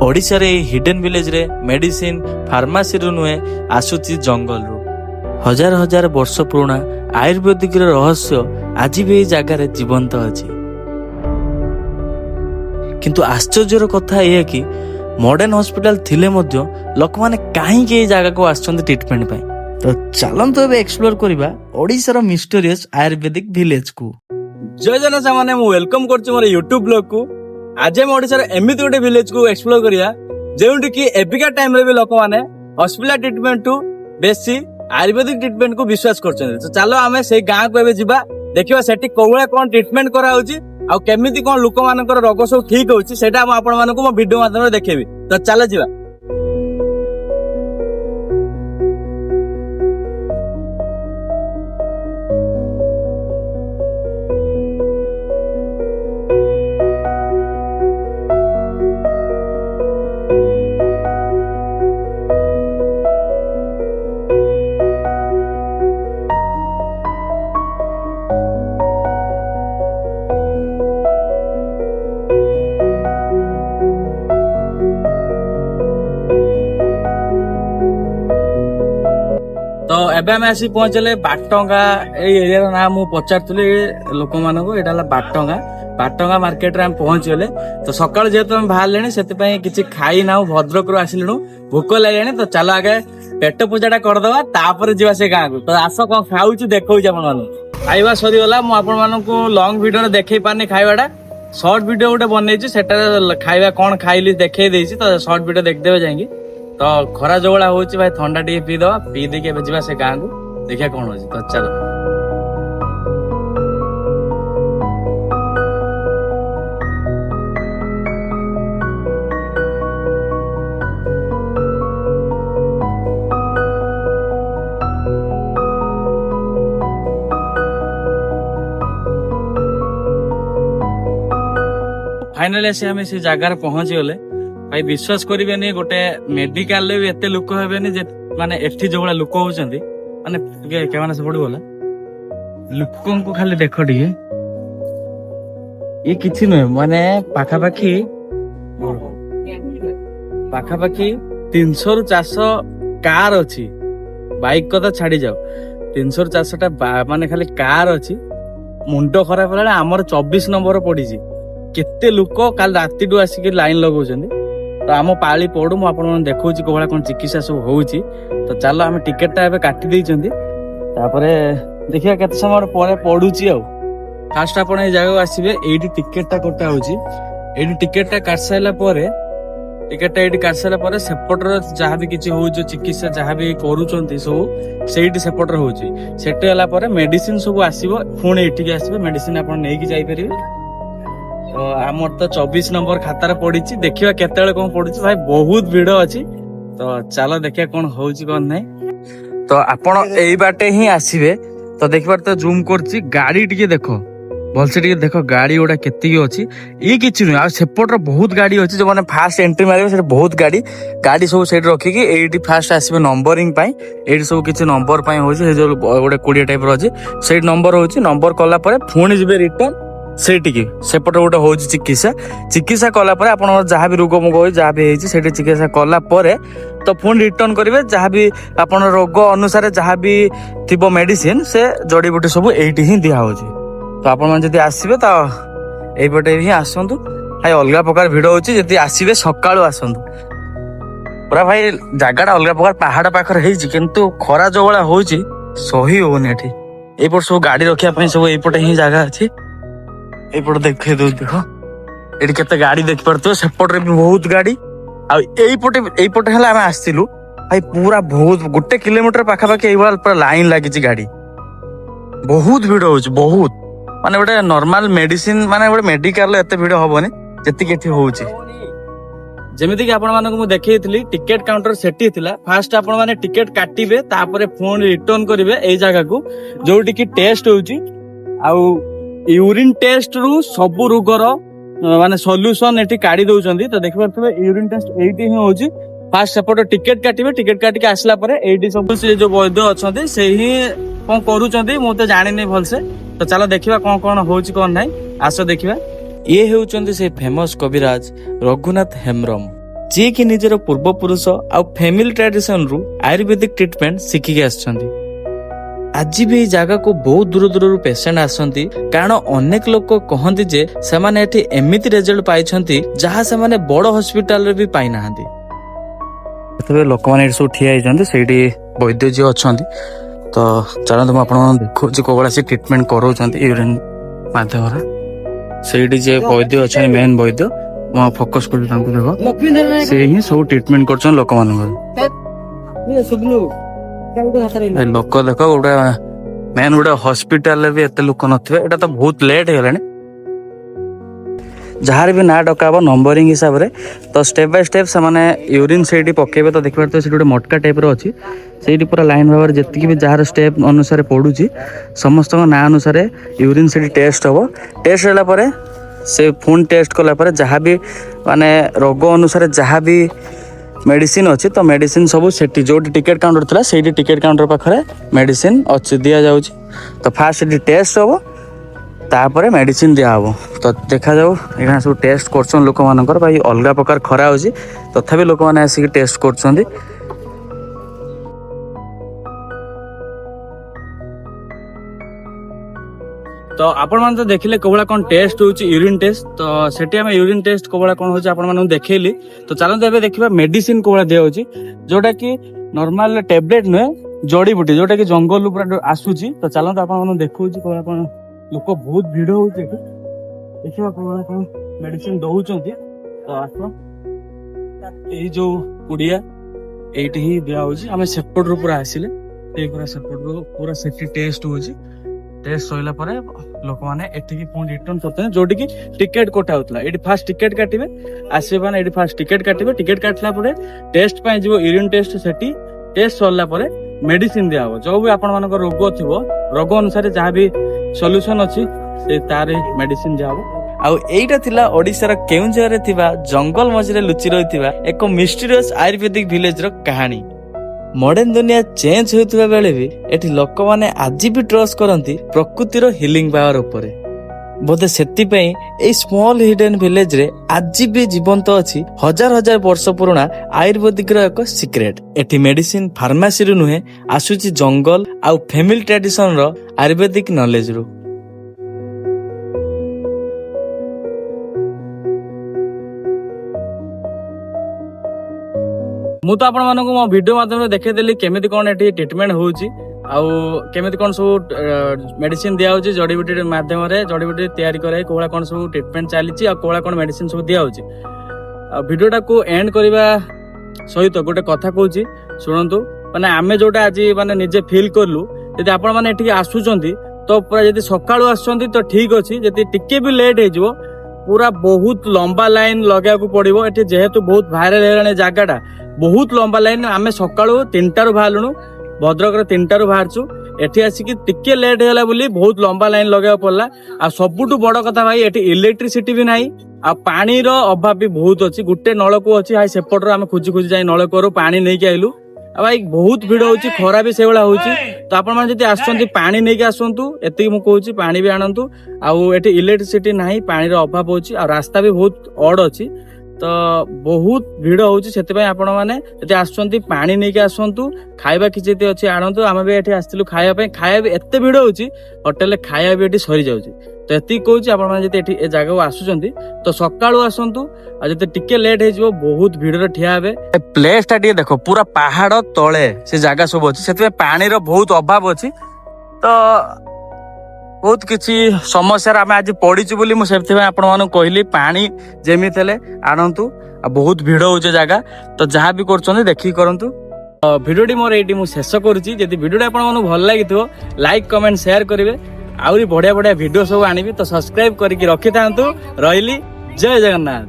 ओडिशारे hidden village रे medicine pharmacy रु नुहे आसुची जंगल रु हजार हजार वर्ष पुराना आयुर्वेदिक रहस्य आज भी यह जगार जीवंत अच्छी। किंतु आश्चर्यर कथा यह कि मॉडर्न हॉस्पिटल थिले मध्य लोक माने कहीं ये जगह को आछंती ट्रीटमेंट पाई। तो चलंतु एबे एक्सप्लोर करिबा ओडिसा रो मिस्टीरियस आयुर्वेदिक विलेज को। जय जन सामान्य मु वेलकम करछु मोर YouTube ब्लॉग को। आज हम ओडिसा रो एमिति गोटे विलेज को एक्सप्लोर करिया जेउंटी कि एबिका टाइम रे भी लोक माने हॉस्पिटल ट्रीटमेंट टू बेसी आयुर्वेदिक ट्रीटमेंट को विश्वास करछन। तो चलो आमे से गां को एबे जिबा देखिबा सेठी कोवळा कोन ट्रीटमेंट करा होची आ केमिति कोन लोक मानकर रोग सब ठीक होची सेटा हम आपण मानको मो वीडियो माध्यम रे देखेबी। तो चलो जिबा। तो एबे हम आसी पहुंचले बाटंगा एरिया ना मु पचारथुली लोक मानको एटा ला बाटंगा मार्केट रे हम पहुंचले। तो सकाळ जेतो हम बाहर लेनी सेते पय किछि खाई नाउ भद्रक रो आसिलनु भूख लागलेनी। तो चलो आगे पेट पूजाटा कर दवा तापर जीवा से गां को। तो आसो कोन खाउछु देखौछ आपन मानु खाइबा सरी होला मु आपन मानको लॉन्ग वीडियो रे देखै पानी खाइबाटा शॉर्ट वीडियो गोटे बनैछि सेटा खाइबा कोन खाइली देखै देछि। तो शॉर्ट वीडियो देख देबे जाएंगे। तो खरा जोड़ा होची भाई ठंडा टी पी दवा पी दे के बजवा से गां को देखिया कौन होची। तो चलो फाइनली आसी हम से जगार पहुंची गले। भाई विश्वास करेनि गोटे मेडिकल भी एते लोक हेबेनि जे माने एठी जो बड़ा लोक होचंदी माने केमाने से पड़गला लोकन को खाली देखो टिके ये किछि न माने पाखा पाखी 300 रु 400 कार अछि। बाइक को तो छाड़ी जाओ 300 रु 400 टा माने खाली कार अछि। मुंडो खराब होला हमर 24 नंबर पड़ी छी केते लोक काल राती डु आसी के लाइन लगौचंदी। तो आम पाली पड़ू मु आपन देखौची कोहला कोन चिकित्सा सब होउची। तो चलो हम टिकट टा एबे काटी दैचंदी तापरे देखिया केते समय परे पडुची आ। फास्ट आपन ए जगह आसीबे एडी टिकट टा कटा होउची एडी टिकट टा काट साइला परे सेपटर जहाँ भी किछि होउची चिकित्सा जहाँ भी करूचंती सब सेठी सेपटर होउची सेटे होला परे मेडिसिन सब आसीबो पुणी एठी के आसीबे मेडिसिन आपन नै कि जाई परिबे। तो आमर तो 24 नंबर खातार पड़ी देखिए केते कौन पड़ी भाई बहुत भिड़ अच्छी। तो चलो देखिए कौन होची कौन नहीं। तो आपण एई बाटे ही आसीबे। तो देखबार तो जूम करछि गाड़ी टिके देखो भलसे टिके देखो गाड़ी ओडा केते अछि ई किछि न आ सेपटर बहुत गाड़ी अछि जो माने फास्ट एंट्री मारिबे से बहुत गाड़ी सब सेट रखी कि एडी फास्ट आसीबे नंबरिंग पाई एडी सब किछि नंबर पाई होछि हे जो गोटे 20 टाइप रो अछि सेट नंबर होछि नंबर कला परे पुणी जिबे रिटर्न सेटिकी सेपटे गोटे हूँ चिकित्सा कला आप जहाँ भी रोग मुग हो जहाँ भी होती चिकित्सा कला तो पुणी रिटर्न करेंगे जहाँ भी आप रोग अनुसार जहाँ भी थी मेडिसिन से जड़ी बूटी सब ये ही दिखाई। तो आप आसबे तो यहीपटे ही आसतु भाई अलग प्रकार भिड़ होती आसबे सका आसतु पूरा भाई जगह अलग प्रकार पहाड़ पाखे किंतु खरा जो भाया हो सही होनी ये सब गाड़ी रखापी सब यपटे ही जगह अच्छी एपट देखे दो देख ये केते गाड़ी देख पारतो सेपट रे भी बहुत गाड़ी आईपटे हला आमे आस्तिलु भाई पूरा बहुत 1 किलोमीटर पाखा पाखी एइवाल पूरा लाइन लागिची गाड़ी बहुत भीड़ होची बहुत माने गोटे नॉर्मल मेडिसिन माने गोटे मेडिकल एते भीड़ होबनी जति केठी होची। जेमिति कि आपण मानको मु देखैथिली टिकट काउंटर सेठी थिला फास्ट आपण माने टिकट काटिबे तापरे फोन रिटर्न करिवे एई जगह को जोटी कि टेस्ट होची आउ यूरिन टेस्ट रु सब रोगर माने सॉल्यूशन एठी काढी दउचंदी। तो देखि परथबे यूरिन टेस्ट एठी ही होची फास्ट सेपट टिकट काटिबे टिकट काटी के आसला परे एठी सब से जो वैद्य अछंती से ही कोन करूचंदी मु तो जानि नै भलसे। तो चलो देखिबा कोन होची कोन नै आसो देखिबा। ये हेउचंदी से फेमस कविराज रघुनाथ हेम्ब्रम ଯିଏ କି ନିଜର ପୂର୍ବପୁରୁଷ ଆଉ ଫ୍ୟାମିଲି ଟ୍ରାଡିସନରୁ ଆୟୁର୍ବେଦିକ ଟ୍ରିଟମେଣ୍ଟ ଶିଖିକି ଆସିଛନ୍ତି। ଆଜି ବି ଏଇ ଜାଗାକୁ ବହୁତ ଦୂର ଦୂରରୁ ପେସେଣ୍ଟ ଆସନ୍ତି, କାରଣ ଅନେକ ଲୋକ କହନ୍ତି ଯେ ସେମାନେ ଏଠି ଏମିତି ରେଜଲ୍ଟ ପାଇଛନ୍ତି ଯାହା ସେମାନେ ବଡ ହସ୍ପିଟାଲରେ ବି ପାଇନାହାନ୍ତି। ସେତେବେଳେ ଲୋକମାନେ ଏଠି ସବୁ ଠିଆ ହେଇଛନ୍ତି, ସେଇଠି ବୈଦ୍ୟ ଯିଏ ଅଛନ୍ତି। ତ ଚାଲନ୍ତୁ ମୁଁ ଆପଣଙ୍କୁ ଦେଖୁଛି କୋଉ ଭଳିଆ ସେ ଟ୍ରିଟମେଣ୍ଟ କରାଉଛନ୍ତି ୟୁରିନ୍ ମାଧ୍ୟମରେ। ସେଇଠି ଯିଏ ବୈଦ୍ୟ ଅଛନ୍ତି ମେନ୍ ବୈଦ୍ୟ, ମୁଁ ଫୋକସ୍ କରୁଛି ତାଙ୍କୁ। ଦେଖ ସେ ହିଁ ସବୁ ଟ୍ରିଟମେଣ୍ଟ କରୁଛନ୍ତି ଲୋକମାନଙ୍କର। ଲୋକ ଦେଖ ଗୋଟେ ମେନ୍ ଗୋଟେ ହସ୍ପିଟାଲରେ ବି ଏତେ ଲୋକ ନଥିବେ। ଏଇଟା ତ ବହୁତ ଲେଟ୍ ହେଇଗଲାଣି। ଯାହାର ବି ନାଁ ଡକା ହବ ନମ୍ବରିଂ ହିସାବରେ, ତ ଷ୍ଟେପ୍ ବାଇ ଷ୍ଟେପ୍ ସେମାନେ ୟୁରିନ୍ ସେଇଠି ପକେଇବେ। ତ ଦେଖିପାରୁଥିବେ ସେଇଠି ଗୋଟେ ମଟକା ଟାଇପ୍ର ଅଛି, ସେଇଠି ପୁରା ଲାଇନ୍ ଭାବରେ ଯେତିକି ବି ଯାହାର ଷ୍ଟେପ୍ ଅନୁସାରେ ପଡ଼ୁଛି ସମସ୍ତଙ୍କ ନାଁ ଅନୁସାରେ ୟୁରିନ୍ ସେଇଠି ଟେଷ୍ଟ ହେବ। ଟେଷ୍ଟ ହେଲା ପରେ ସେ ପୁଣି ଟେଷ୍ଟ କଲା ପରେ ଯାହା ବି ମାନେ ରୋଗ ଅନୁସାରେ ଯାହା ବି ମେଡିସିନ ଅଛି, ତ ମେଡିସିନ ସବୁ ସେଠି ଯୋଉଠି ଟିକେଟ କାଉଣ୍ଟର ଥିଲା ସେଇଠି ଟିକେଟ କାଉଣ୍ଟର ପାଖରେ ମେଡିସିନ ଅଛି ଦିଆଯାଉଛି। ତ ଫାଷ୍ଟ ସେଠି ଟେଷ୍ଟ ହେବ, ତାପରେ ମେଡିସିନ ଦିଆହେବ। ତ ଦେଖାଯାଉ ଏখানে ସବୁ ଟେଷ୍ଟ କରୁଛନ୍ତି ଲୋକମାନଙ୍କର। ଭାଇ ଅଲଗା ପ୍ରକାର ଖରା ହେଉଛି, ତଥାପି ଲୋକମାନେ ଆସିକି ଟେଷ୍ଟ କରୁଛନ୍ତି। ତ ଆପଣମାନେ ତ ଦେଖିଲେ କୋଭଳିଆ କଣ ଟେଷ୍ଟ ହଉଛି ୟୁରିନ୍ ଟେଷ୍ଟ। ତ ସେଠି ଆମେ ୟୁରିନ୍ ଟେଷ୍ଟ କୋଭଳିଆ କଣ ହଉଛି ଆପଣମାନଙ୍କୁ ଦେଖେଇଲି। ତ ଚାଲନ୍ତୁ ଏବେ ଦେଖିବା ମେଡିସିନ କୋଭଳିଆ ଦିଆହଉଛି, ଯୋଉଟା କି ନର୍ମାଲ ଟେବଲେଟ ନୁହେଁ, ଜଡିବୁଟି, ଯୋଉଟା କି ଜଙ୍ଗଲରୁ ପୁରା ଆସୁଛି। ତ ଚାଲନ୍ତୁ ଆପଣମାନଙ୍କୁ ଦେଖଉଛି କୋଭଳିଆ କଣ ଲୋକ ବହୁତ ଭିଡ ହଉଛି ଏଠି, ଦେଖିବା କୋଭଳିଆ କଣ ମେଡିସିନ ଦଉଛନ୍ତି। ତ ଆସ, ଏଇ ଯୋଉ କୁଡିଆ ଏଇଠି ହିଁ ଦିଆ ହଉଛି। ଆମେ ସେପଟରୁ ପୁରା ଆସିଲେ, ଏଇ ପୁରା ସେପଟରୁ ପୁରା ସେଠି ଟେଷ୍ଟ ହଉଛି। ଟେଷ୍ଟ ସରିଲା ପରେ ଲୋକମାନେ ଏଠିକି ପୁଣି ରିଟର୍ନ କରୁଛନ୍ତି, ଯୋଉଠିକି ଟିକେଟ କଟା ହଉଥିଲା। ଏଠି ଫାଷ୍ଟ ଟିକେଟ କାଟିବେ, ଆସିବେ ମାନେ ଏଠି ଫାଷ୍ଟ ଟିକେଟ କାଟିବେ। ଟିକେଟ କାଟିଲା ପରେ ଟେଷ୍ଟ ପାଇଁ ଯିବ ୟୁରିନ୍ ଟେଷ୍ଟ। ସେଠି ଟେଷ୍ଟ ସରିଲା ପରେ ମେଡିସିନ ଦିଆହବ। ଯୋଉ ବି ଆପଣମାନଙ୍କ ରୋଗ ଥିବ, ରୋଗ ଅନୁସାରେ ଯାହା ବି ସଲ୍ୟୁସନ ଅଛି ସେ ତାର ମେଡିସିନ ଦିଆହବ। ଆଉ ଏଇଟା ଥିଲା ଓଡ଼ିଶାର କେଉଁଝରରେ ଥିବା ଜଙ୍ଗଲ ମଝିରେ ଲୁଚି ରହିଥିବା ଏକ ମିଷ୍ଟେରିୟସ୍ ଆୟୁର୍ବେଦିକ ଭିଲେଜର କାହାଣୀ। ମଡର୍ଣ୍ଣ ଦୁନିଆ ଚେଞ୍ଜ ହେଉଥିବା ବେଳେ ବି ଏଠି ଲୋକମାନେ ଆଜି ବି ଟ୍ରଷ୍ଟ କରନ୍ତି ପ୍ରକୃତିର ହିଲିଂ ପାୱାର ଉପରେ। ବୋଧେ ସେଥିପାଇଁ ଏଇ ସ୍ମଲ ହିଡେନ୍ ଭିଲେଜରେ ଆଜି ବି ଜୀବନ୍ତ ଅଛି ହଜାର ହଜାର ବର୍ଷ ପୁରୁଣା ଆୟୁର୍ବେଦିକର ଏକ ସିକ୍ରେଟ। ଏଠି ମେଡିସିନ ଫାର୍ମାସିରୁ ନୁହେଁ, ଆସୁଛି ଜଙ୍ଗଲ ଆଉ ଫ୍ୟାମିଲି ଟ୍ରାଡିସନର ଆୟୁର୍ବେଦିକ ନଲେଜରୁ। ମୁଁ ତ ଆପଣମାନଙ୍କୁ ମୋ ଭିଡିଓ ମାଧ୍ୟମରେ ଦେଖେଇଦେଲି କେମିତି କଣ ଏଠି ଟ୍ରିଟମେଣ୍ଟ ହଉଛି, ଆଉ କେମିତି କଣ ସବୁ ମେଡିସିନ ଦିଆହଉଛି ଜଡିବୁଟି ମାଧ୍ୟମରେ। ଜଡିବୁଟି ତିଆରି କରାଇ କୋଭଳିଆ କଣ ସବୁ ଟ୍ରିଟମେଣ୍ଟ ଚାଲିଛି, ଆଉ କୋଭଳିଆ କଣ ମେଡିସିନ ସବୁ ଦିଆହଉଛି। ଆଉ ଭିଡିଓଟାକୁ ଏଣ୍ଡ କରିବା ସହିତ ଗୋଟେ କଥା କହୁଛି ଶୁଣନ୍ତୁ। ମାନେ ଆମେ ଯୋଉଟା ଆଜି ମାନେ ନିଜେ ଫିଲ୍ କଲୁ, ଯଦି ଆପଣ ମାନେ ଏଠିକି ଆସୁଛନ୍ତି ତ ପୁରା ଯଦି ସକାଳୁ ଆସୁଛନ୍ତି ତ ଠିକ ଅଛି। ଯଦି ଟିକେ ବି ଲେଟ୍ ହେଇଯିବ ପୁରା ବହୁତ ଲମ୍ବା ଲାଇନ ଲଗାଇବାକୁ ପଡିବ। ଏଠି ଯେହେତୁ ବହୁତ ଭାଇରାଲ ହେଇଗଲାଣି ଜାଗାଟା, ବହୁତ ଲମ୍ବା ଲାଇନ। ଆମେ ସକାଳୁ 3ଟାରୁ ବାହାରିଲୁଣୁ, ଭଦ୍ରକରେ 3ଟାରୁ ବାହାରିଛୁ। ଏଠି ଆସିକି ଟିକେ ଲେଟ୍ ହେଇଗଲା ବୋଲି ବହୁତ ଲମ୍ବା ଲାଇନ ଲଗାଇବାକୁ ପଡିଲା। ଆଉ ସବୁଠୁ ବଡ କଥା ଭାଇ, ଏଠି ଇଲେକ୍ଟ୍ରିସିଟି ବି ନାହିଁ, ଆଉ ପାଣିର ଅଭାବ ବି ବହୁତ ଅଛି। ଗୋଟେ ନଳକୂଅ ଅଛି, ଭାଇ ସେପଟରୁ ଆମେ ଖୋଜି ଖୋଜି ଯାଇ ନଳକୂଅରୁ ପାଣି ନେଇକି ଆଇଲୁ। ଆଉ ଭାଇ ବହୁତ ଭିଡ ହଉଛି, ଖରା ବି ସେଇଭଳିଆ ହଉଛି। ତ ଆପଣ ମାନେ ଯଦି ଆସୁଛନ୍ତି ପାଣି ନେଇକି ଆସନ୍ତୁ, ଏତିକି ମୁଁ କହୁଛି, ପାଣି ବି ଆଣନ୍ତୁ। ଆଉ ଏଠି ଇଲେକ୍ଟ୍ରିସିଟି ନାହିଁ, ପାଣିର ଅଭାବ ହଉଛି, ଆଉ ରାସ୍ତା ବି ବହୁତ ଅଡ ଅଛି। ତ ବହୁତ ଭିଡ ହଉଛି, ସେଥିପାଇଁ ଆପଣ ମାନେ ଯଦି ଆସୁଛନ୍ତି ପାଣି ନେଇକି ଆସନ୍ତୁ। ଖାଇବା କିଛି ଯଦି ଅଛି ଆଣନ୍ତୁ। ଆମେ ବି ଏଠି ଆସିଥିଲୁ ଖାଇବା ପାଇଁ, ଖାଇବା ବି ଏତେ ଭିଡ ହଉଛି, ହୋଟେଲରେ ଖାଇବା ବି ଏଠି ସରିଯାଉଛି। ତ ଏତିକି କହୁଛି, ଆପଣ ମାନେ ଯଦି ଏଠି ଏ ଜାଗାକୁ ଆସୁଛନ୍ତି ତ ସକାଳୁ ଆସନ୍ତୁ। ଆଉ ଯଦି ଟିକେ ଲେଟ୍ ହେଇଯିବ ବହୁତ ଭିଡରେ ଠିଆ ହେବେ। ପ୍ଲେସ ଟା ଟିକେ ଦେଖ, ପୁରା ପାହାଡ ତଳେ ସେ ଜାଗା ସବୁ ଅଛି, ସେଥିପାଇଁ ପାଣିର ବହୁତ ଅଭାବ ଅଛି। ତ ବହୁତ କିଛି ସମସ୍ୟାରେ ଆମେ ଆଜି ପଡିଛୁ ବୋଲି ମୁଁ ସେଥିପାଇଁ ଆପଣମାନଙ୍କୁ କହିଲି ପାଣି ଯେମିତି ହେଲେ ଆଣନ୍ତୁ। ଆଉ ବହୁତ ଭିଡ ହଉଛି ଜାଗା, ତ ଯାହା ବି କରୁଛନ୍ତି ଦେଖିକି କରନ୍ତୁ। ଭିଡିଓଟି ମୋର ଏଇଠି ମୁଁ ଶେଷ କରୁଛି। ଯଦି ଭିଡିଓଟି ଆପଣମାନଙ୍କୁ ଭଲ ଲାଗିଥିବ ଲାଇକ୍ କମେଣ୍ଟ ସେୟାର କରିବେ। ଆହୁରି ବଢିଆ ବଢିଆ ଭିଡିଓ ସବୁ ଆଣିବି, ତ ସବସ୍କ୍ରାଇବ କରିକି ରଖିଥାନ୍ତୁ। ରହିଲି, ଜୟ ଜଗନ୍ନାଥ।